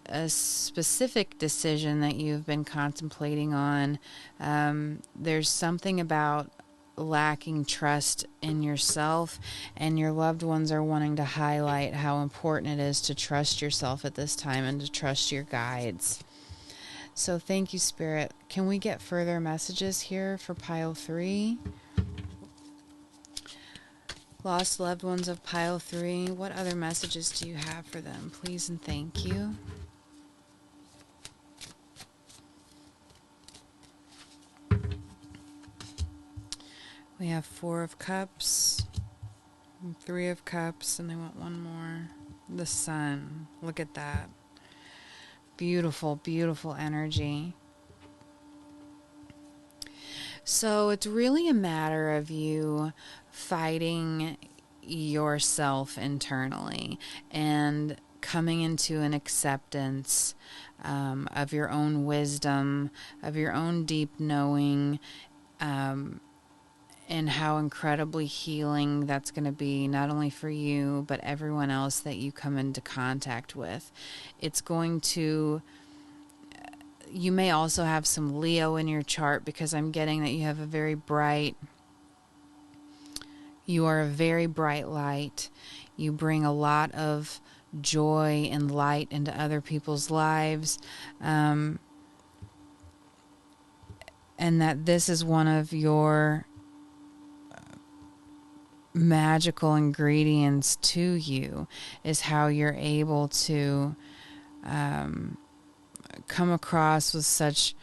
a specific decision that you've been contemplating on. There's something about lacking trust in yourself, and your loved ones are wanting to highlight how important it is to trust yourself at this time and to trust your guides. So thank you, Spirit. Can we get further messages here for pile 3? Lost loved ones of pile 3, what other messages do you have for them? Please and thank you. We have 4 of Cups, 3 of Cups, and they want one more. The Sun. Look at that. Beautiful, beautiful energy. So it's really a matter of you fighting yourself internally and coming into an acceptance of your own wisdom, of your own deep knowing, and how incredibly healing that's going to be, not only for you, but everyone else that you come into contact with. It's going to... You may also have some Leo in your chart, because I'm getting that you have a very bright... You are a very bright light. You bring a lot of joy and light into other people's lives. And that this is one of your magical ingredients to you, is how you're able to come across with such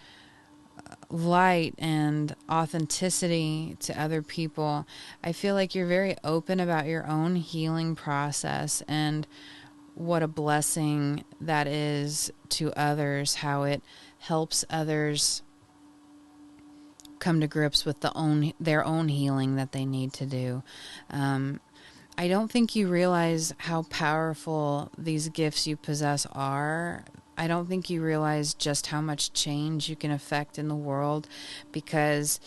light and authenticity to other people. I feel like you're very open about your own healing process and what a blessing that is to others, how it helps others come to grips with their own healing that they need to do. I don't think you realize how powerful these gifts you possess are. I don't think you realize just how much change you can affect in the world, because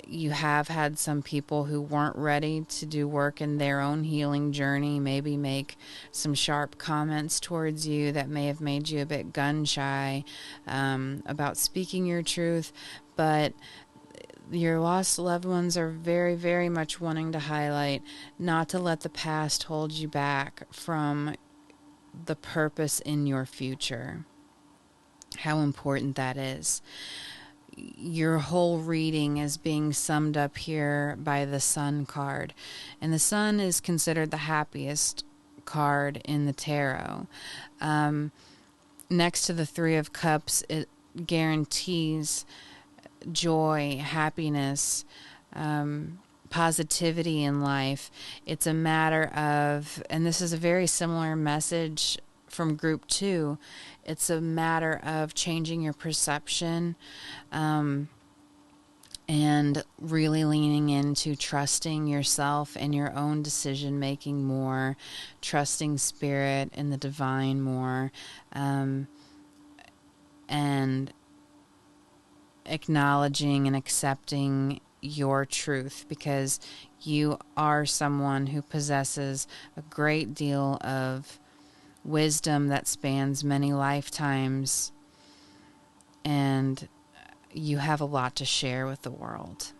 you have had some people who weren't ready to do work in their own healing journey, maybe make some sharp comments towards you that may have made you a bit gun-shy about speaking your truth. But your lost loved ones are very, very much wanting to highlight not to let the past hold you back from the purpose in your future. How important that is. your whole reading is being summed up here by the Sun card. And the Sun is considered the happiest card in the tarot. Next to the Three of Cups, it guarantees joy, happiness, positivity in life. It's a matter of, and this is a very similar message from group 2, it's a matter of changing your perception, and really leaning into trusting yourself and your own decision making more, trusting spirit and the divine more, and acknowledging and accepting your truth, because you are someone who possesses a great deal of wisdom that spans many lifetimes, and you have a lot to share with the world.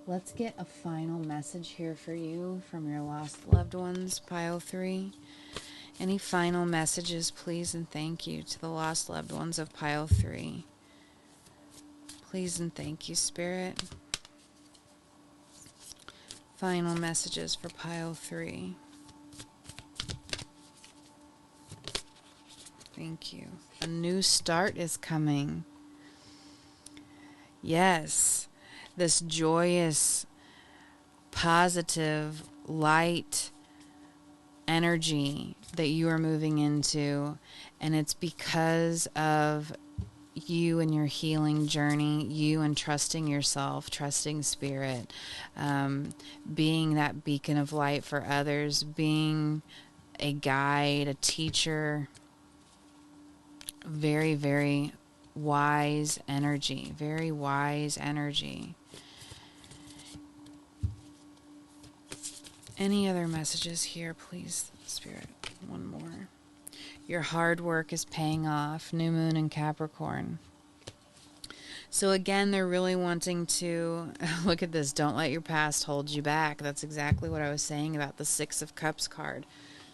Let's get a final message here for you from your lost loved ones, Pile 3. Any final messages, please, and thank you to the lost loved ones of Pile 3. Please and thank you, Spirit. Final messages for Pile 3. Thank you. A new start is coming. Yes, this joyous, positive, light energy that you are moving into, and it's because of you and your healing journey, you and trusting yourself, trusting spirit, being that beacon of light for others, being a guide, a teacher. Very, very wise energy. Very wise energy. Any other messages here, please, Spirit? One more. Your hard work is paying off. New moon in Capricorn. So again, they're really wanting to, look at this, don't let your past hold you back. That's exactly what I was saying about the Six of Cups card.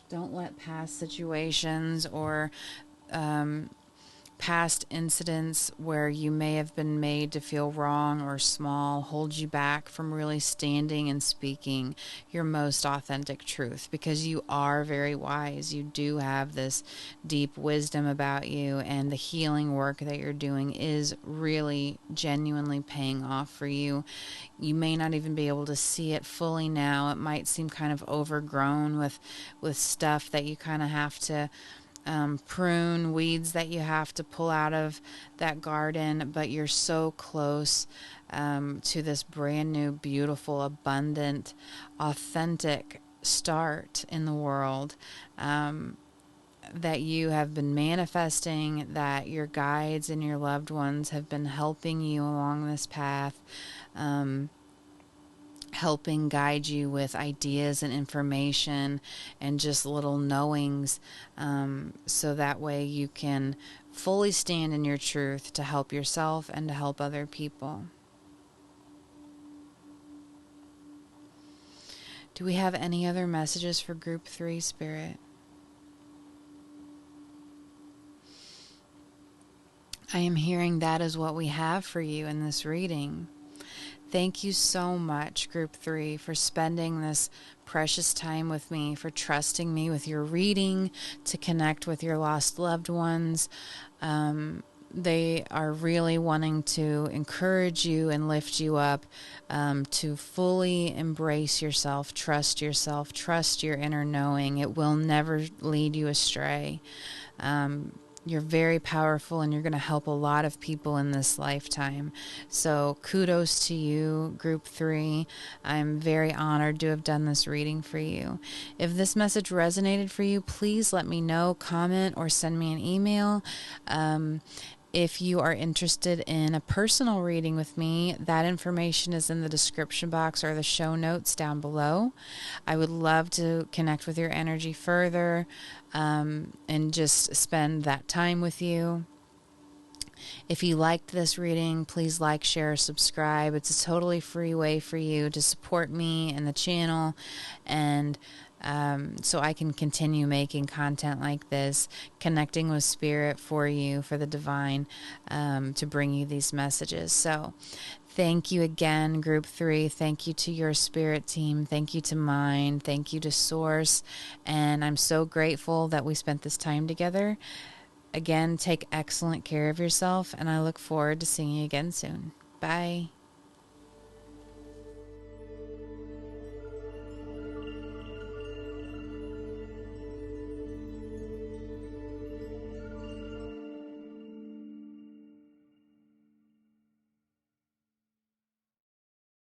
Don't let past situations or past incidents where you may have been made to feel wrong or small hold you back from really standing and speaking your most authentic truth, because you are very wise. You do have this deep wisdom about you, and the healing work that you're doing is really genuinely paying off for you. You may not even be able to see it fully now. It might seem kind of overgrown with stuff that you kind of have to prune, weeds that you have to pull out of that garden, but you're so close to this brand new, beautiful, abundant, authentic start in the world that you have been manifesting, that your guides and your loved ones have been helping you along this path, helping guide you with ideas and information and just little knowings, so that way you can fully stand in your truth to help yourself and to help other people. Do we have any other messages for Group 3, Spirit? I am hearing that is what we have for you in this reading. Thank you so much, Group 3, for spending this precious time with me, for trusting me with your reading to connect with your lost loved ones. They are really wanting to encourage you and lift you up, to fully embrace yourself, trust your inner knowing. It will never lead you astray. You're very powerful, and you're going to help a lot of people in this lifetime. So kudos to you, Group 3. I'm very honored to have done this reading for you. If this message resonated for you, please let me know, comment, or send me an email. If you are interested in a personal reading with me, that information is in the description box or the show notes down below. I would love to connect with your energy further, and just spend that time with you. If you liked this reading, please like, share, subscribe. It's a totally free way for you to support me and the channel, and so I can continue making content like this, connecting with spirit for you, for the divine, to bring you these messages. So thank you again, Group 3. Thank you to your spirit team. Thank you to mine. Thank you to Source. And I'm so grateful that we spent this time together. Again, take excellent care of yourself, and I look forward to seeing you again soon. Bye.